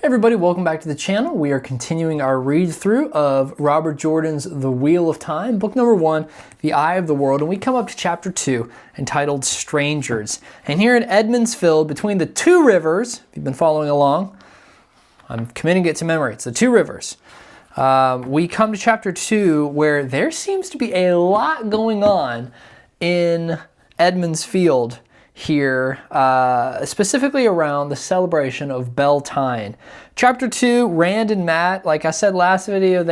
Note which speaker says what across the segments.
Speaker 1: Everybody, welcome back to the channel. We are continuing our read-through of Robert Jordan's The Wheel of Time, book number 1, The Eye of the World, and we come up to chapter 2, entitled Strangers. And here in Edmondsfield, between the two rivers, if you've been following along, I'm committing it to memory, it's the two rivers. We come to chapter 2, where there seems to be a lot going on in Edmondsfield here, specifically around the celebration of Beltane. Chapter 2, Rand and Matt, like I said last video,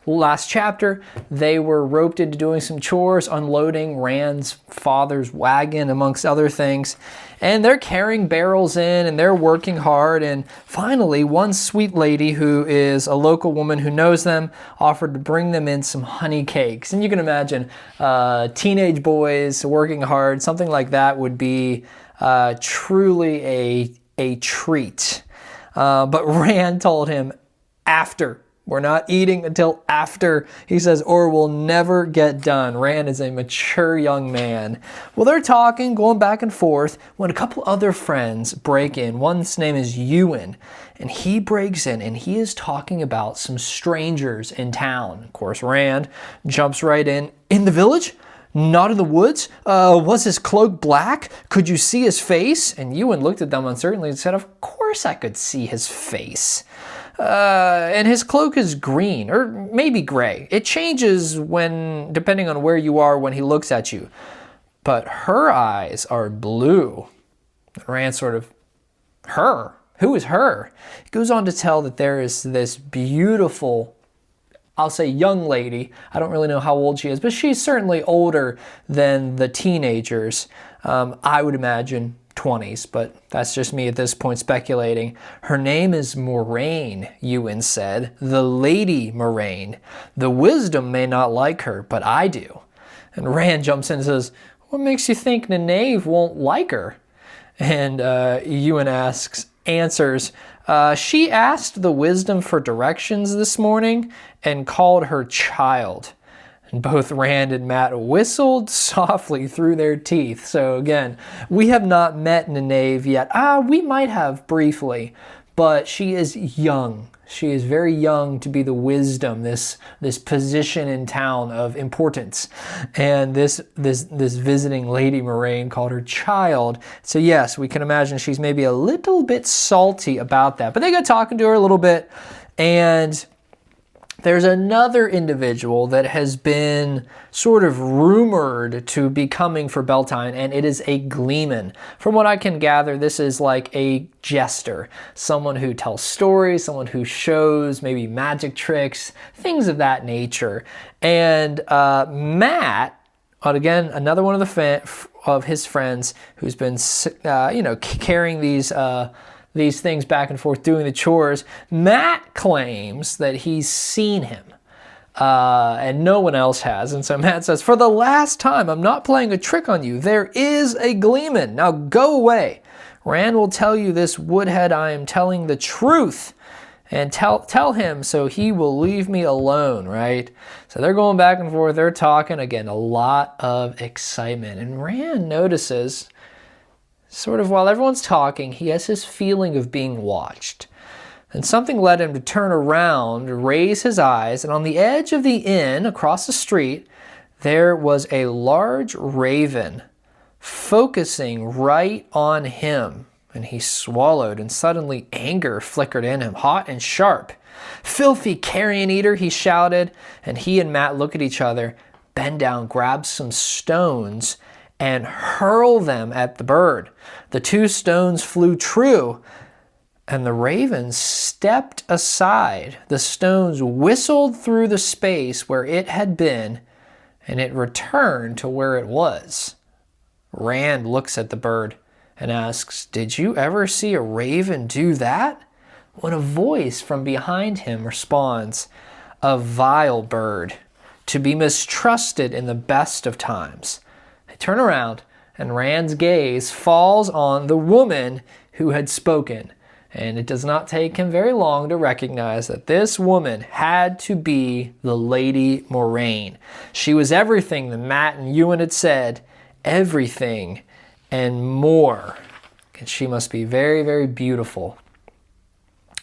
Speaker 1: last chapter, they were roped into doing some chores, unloading Rand's father's wagon, amongst other things. And they're carrying barrels in and they're working hard. And finally, one sweet lady who is a local woman who knows them offered to bring them in some honey cakes. And you can imagine teenage boys working hard, something like that would be truly a treat. But Rand told him after. We're not eating until after, he says, or we'll never get done. Rand is a mature young man. Well, they're talking, going back and forth, when a couple other friends break in. One's name is Ewan, and he breaks in, and he is talking about some strangers in town. Of course, Rand jumps right in. In the village? Not in the woods? Was his cloak black? Could you see his face? And Ewan looked at them uncertainly and said, of course I could see his face. And his cloak is green, or maybe gray. It changes depending on where you are when he looks at you. But her eyes are blue. Rand sort of, her? Who is her? He goes on to tell that there is this beautiful, I'll say young lady. I don't really know how old she is, but she's certainly older than the teenagers. I would imagine 20s, but that's just me at this point speculating. Her name is Moraine, Ewan said. The Lady Moraine. The wisdom may not like her, but I do. And Rand jumps in and says, what makes you think Nynaeve won't like her? And Ewan answers, she asked the wisdom for directions this morning and called her child. And both Rand and Matt whistled softly through their teeth. So again, we have not met Nynaeve yet. We might have briefly, but she is young. She is very young to be the wisdom, this position in town of importance. And this visiting Lady Moraine called her child. So yes, we can imagine she's maybe a little bit salty about that. But they got talking to her a little bit, and there's another individual that has been sort of rumored to be coming for Beltane, and it is a gleeman. From what I can gather, this is like a jester, someone who tells stories, someone who shows maybe magic tricks, things of that nature. And Matt, again, another one of his friends who's been, carrying these things back and forth, doing the chores. Matt claims that he's seen him, and no one else has. And so Matt says, for the last time, I'm not playing a trick on you. There is a gleeman. Now go away. Rand will tell you this woodhead I am telling the truth. And tell him so he will leave me alone, right? So they're going back and forth. They're talking. Again, a lot of excitement. And Rand notices, sort of while everyone's talking, he has this feeling of being watched. And something led him to turn around, raise his eyes, and on the edge of the inn, across the street, there was a large raven focusing right on him. And he swallowed, and suddenly anger flickered in him, hot and sharp. Filthy carrion eater, he shouted, and he and Matt look at each other, bend down, grab some stones, and hurl them at the bird. The two stones flew true, and the raven stepped aside. The stones whistled through the space where it had been, and it returned to where it was. Rand looks at the bird and asks, did you ever see a raven do that? When a voice from behind him responds, a vile bird, to be mistrusted in the best of times. They turn around, and Rand's gaze falls on the woman who had spoken. And it does not take him very long to recognize that this woman had to be the Lady Moraine. She was everything that Matt and Ewan had said, everything and more. And she must be very, very beautiful.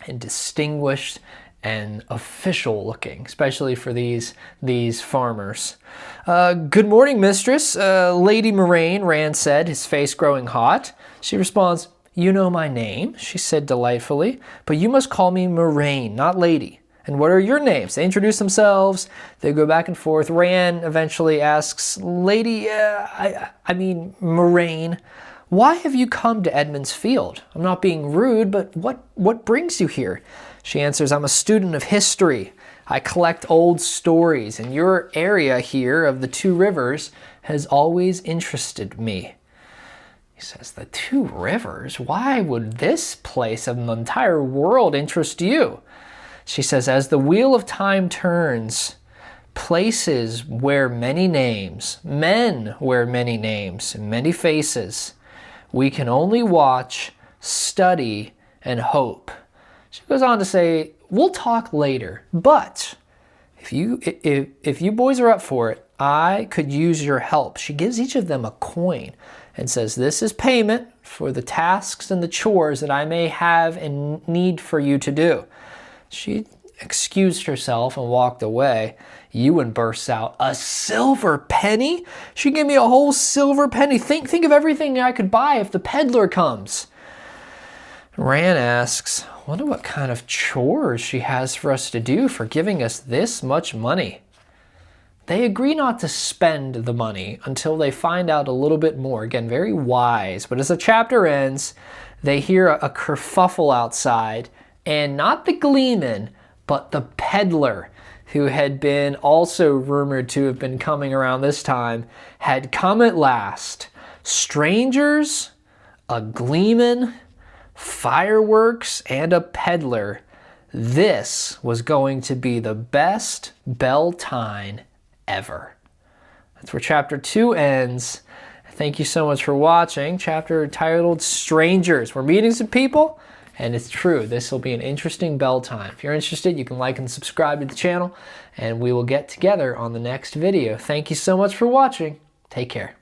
Speaker 1: and distinguished and official looking, especially for these farmers. Good morning, mistress. Lady Moraine, Rand said, his face growing hot. She responds, you know my name, she said delightfully, but you must call me Moraine, not lady. And what are your names? They introduce themselves. They go back and forth. Rand eventually asks, Lady, I mean Moraine, why have you come to Edmund's Field? I'm not being rude, but what brings you here? She answers, I'm a student of history. I collect old stories, and your area here of the two rivers has always interested me. He says, the two rivers? Why would this place of the entire world interest you? She says, as the wheel of time turns, places wear many names, men wear many names, many faces. We can only watch, study, and hope. She goes on to say, we'll talk later, but if you boys are up for it, I could use your help. She gives each of them a coin and says, this is payment for the tasks and the chores that I may have and need for you to do. She excused herself and walked away. Ewan bursts out, a silver penny? She gave me a whole silver penny. Think of everything I could buy if the peddler comes. Rand asks, wonder what kind of chores she has for us to do for giving us this much money. They agree not to spend the money until they find out a little bit more. Again, very wise. But as the chapter ends, they hear a kerfuffle outside, and not the gleeman, but the peddler, who had been also rumored to have been coming around this time, had come at last. Strangers, a gleeman, fireworks, and a peddler. This was going to be the best Beltane ever. That's where chapter 2 ends. Thank you so much for watching. Chapter titled Strangers. We're meeting some people, and it's true. This will be an interesting Beltane. If you're interested, you can like and subscribe to the channel, and we will get together on the next video. Thank you so much for watching. Take care.